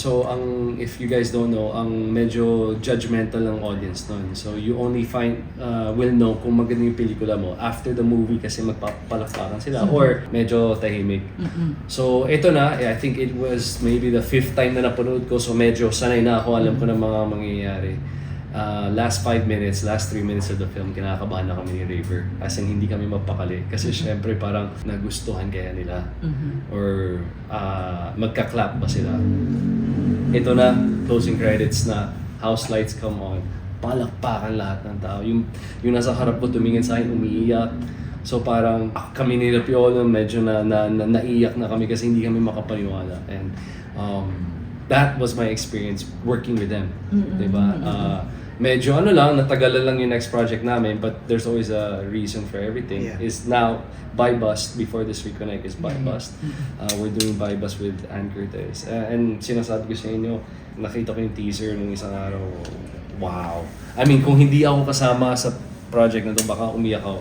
So, if you guys don't know, ang medyo judgmental ng audience nun. So, you only will know kung maganda yung pelikula mo after the movie kasi magpapalakpakan sila or medyo tahimik. So, ito na, I think it was maybe the 5th time na napanood ko. So, medyo sanay na ako, alam ko na mga mangyayari. Last 5 minutes, last 3 minutes of the film, kinakabahan na kami ni Raver. As in, hindi kami mapakali. Kasi syempre parang nagustuhan kaya nila. Or magka-clap ba sila. Ito na, closing credits na, house lights come on. Palakpakan lahat ng tao. Yung nasa harap ko tumingin sa akin, umiiyak. So parang kami ni Rapiolo, medyo naiyak na kami kasi hindi kami makapaniwala. And that was my experience working with them. Diba? Medyo natagalan lang yung next project namin, but there's always a reason for everything. Yeah. Is now, By Bust, before this Reconnect is By Bust. We're doing By Bust with Ann Curtis. And sinasabi ko sa inyo, nakita ko yung teaser nung isang araw, wow. I mean, kung hindi ako kasama sa project na to, baka umiyak ako.